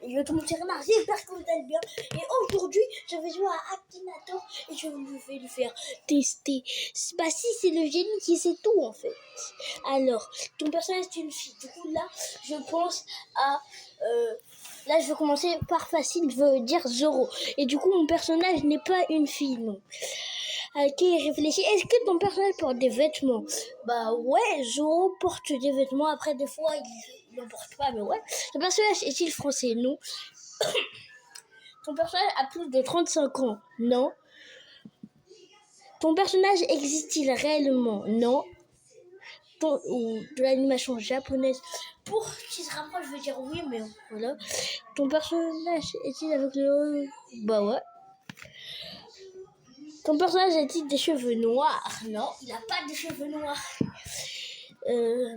Et tout le monde, c'est Renard, j'espère que vous allez bien. Et aujourd'hui, je vais jouer à Akinator et je vais lui faire tester. Bah si, c'est le génie qui sait tout en fait. Alors, ton personnage est une fille. Du coup là, je pense à... là, je vais commencer par facile, je veux dire Zoro. Et du coup, mon personnage n'est pas une fille, non. Ok, réfléchis. Est-ce que ton personnage porte des vêtements? Bah ouais, Zoro porte des vêtements. Après, des fois, il n'en porte pas, mais ouais. Ton personnage est-il français? Non. Ton personnage a plus de 35 ans? Non. Ton personnage existe-t-il réellement? Non. Ou de l'animation japonaise? Pour qu'il se rapproche, je veux dire oui, mais voilà. Ton personnage est-il avec le... Bah ouais. Ton personnage a-t-il des cheveux noirs? Non, il n'a pas de cheveux noirs.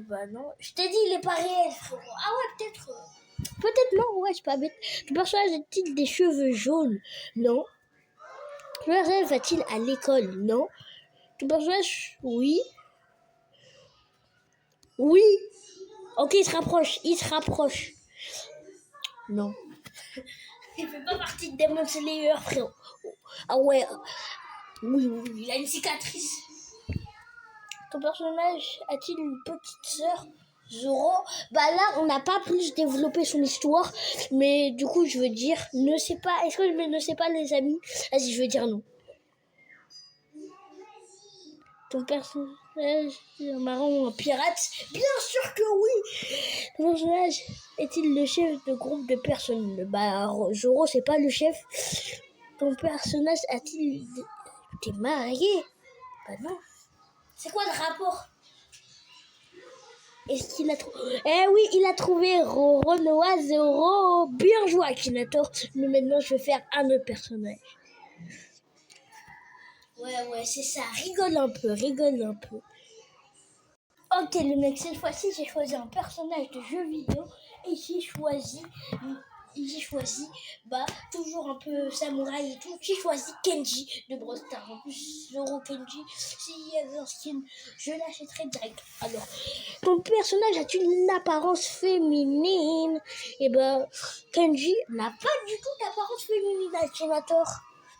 Bah non. Je t'ai dit, il est pas réel, frérot. Ah ouais, peut-être. Peut-être non, ouais, c'est pas bête. Ton personnage a-t-il des cheveux jaunes? Non. Ton personnage va-t-il à l'école? Non. Ton personnage, oui. Oui. Ok, il se rapproche. Non. Il fait pas partie de Demon Slayer, frérot. Ah ouais. Oui, il a une cicatrice. Ton personnage a-t-il une petite sœur? Zoro? Bah là, on n'a pas plus développé son histoire, mais du coup, je veux dire, ne sais pas. Est-ce que je ne sais pas, les amis? Vas-y, je veux dire non. Ton personnage est un marrant ou un pirate? Bien sûr que oui. Ton personnage est-il le chef de groupe de personnes? Bah, Zoro, c'est pas le chef. Ton personnage a-t-il... T'es marié? Bah non. C'est quoi le rapport? Est-ce qu'il a trouvé? Eh oui, il a trouvé Renoir Zoro. Bien joué, Akinator. Mais maintenant, je vais faire un autre personnage. Ouais, c'est ça. Rigole un peu. Ok, le mec, cette fois-ci, j'ai choisi un personnage de jeu vidéo et j'ai choisi, bah, toujours un peu samouraï et tout. J'ai choisi Kenji de Brawl Stars. En plus, Zoro Kenji, s'il y avait un skin, je l'achèterais direct. Alors, ton personnage a-t-il une apparence féminine? Et bah, Kenji n'a pas du tout d'apparence féminine, Akinator.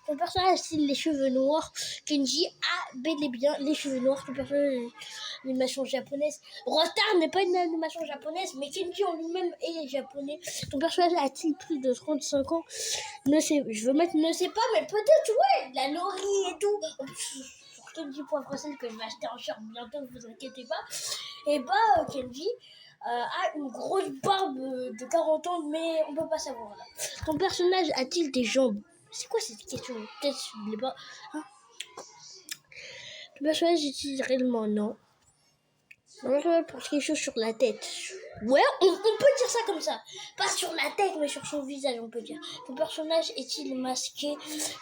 Ton personnage a-t-il les cheveux noirs? Kenji a bel et bien les cheveux noirs. Ton personnage a une animation japonaise. Rostar n'est pas une animation japonaise, mais Kenji en lui-même est japonais. Ton personnage a-t-il plus de 35 ans? Ne sais, je veux mettre ne sais pas, mais peut-être, ouais, la Lori et tout. En plus, sur Kenji.fr que je vais acheter en short bientôt, ne vous inquiétez pas. Et bah, Kenji a une grosse barbe de 40 ans, mais on peut pas savoir là. Ton personnage a-t-il des jambes? C'est quoi cette question? Peut-être je ne l'ai pas. Hein? Le personnage est-il réellement? Non. Le personnage porte quelque chose sur la tête. Ouais, on peut dire ça comme ça. Pas sur la tête, mais sur son visage, on peut dire. Ton personnage est-il masqué?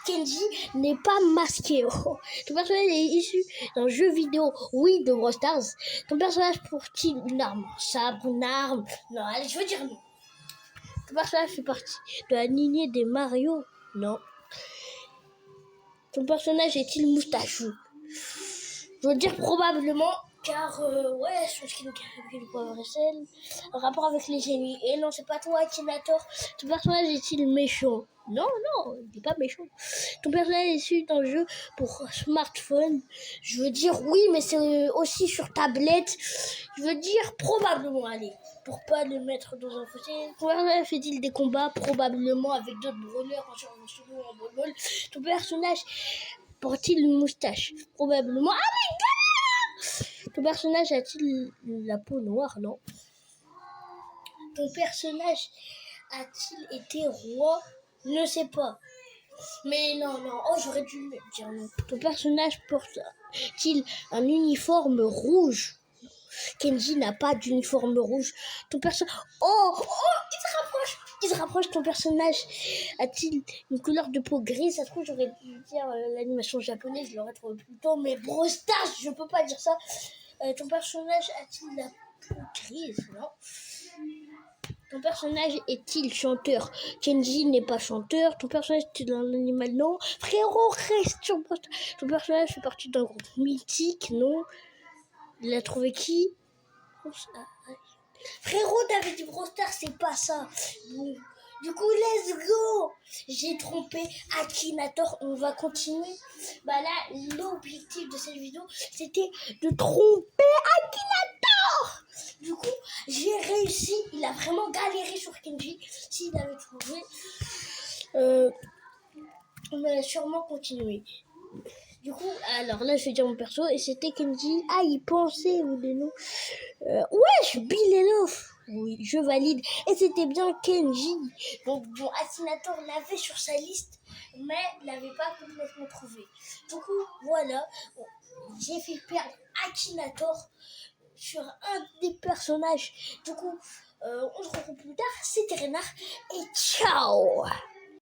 Kenji n'est pas masqué. Oh. Ton personnage est issu d'un jeu vidéo, oui, de Brawl Stars. Ton personnage porte-t-il une arme? Sabre, une arme? Non, allez, je veux dire non. Ton personnage fait partie de la lignée des Mario? Non. Ton personnage est-il moustachu? Je veux dire probablement, car ouais, son skin du poivre et sel, en rapport avec les génies. Et non, c'est pas toi, Akinator. Ton personnage est-il méchant? Non, il n'est pas méchant. Ton personnage est issu d'un jeu pour smartphone? Je veux dire oui, mais c'est aussi sur tablette. Je veux dire probablement, allez, pour pas le mettre dans un fossé. Ton personnage fait-il des combats? Probablement avec d'autres brawlers sur un solo en ball. Ton personnage porte-t-il une moustache? Probablement. Ah mais ton personnage a-t-il la peau noire? Non. Ton personnage a-t-il été roi? Ne sais pas. Mais non. Oh, j'aurais dû le dire non. Ton personnage porte-t-il un uniforme rouge? Kenji n'a pas d'uniforme rouge. Ton personnage... Oh, il se rapproche. Ton personnage a-t-il une couleur de peau grise? Ça se trouve, j'aurais pu dire l'animation japonaise, je l'aurais trouvé plus tôt. Mais Brawl Stars, je peux pas dire ça. Ton personnage a-t-il la peau grise? Non. Ton personnage est-il chanteur? Kenji n'est pas chanteur. Ton personnage est-il un animal? Non. Frérot, reste sur Brawl Stars. Ton personnage fait partie d'un groupe mythique? Non. Il a trouvé qui? Frérot, t'avais dit Brawl Stars, c'est pas ça. Bon, Du coup, let's go. J'ai trompé Akinator. On va continuer. Bah là, l'objectif de cette vidéo, c'était de tromper Akinator. Du coup, j'ai réussi. Il a vraiment galéré sur Kenji. S'il avait trouvé, on allait sûrement continuer. Du coup, alors là, je vais dire mon perso, et c'était Kenji. Ah, il pensait, ou des noms. Wesh, Bill et Love. Oui, je valide. Et c'était bien Kenji. Donc, bon, Akinator l'avait sur sa liste, mais il l'avait pas complètement trouvé. Du coup, voilà. Bon, j'ai fait perdre Akinator sur un des personnages. Du coup, on se retrouve plus tard. C'était Renard. Et ciao!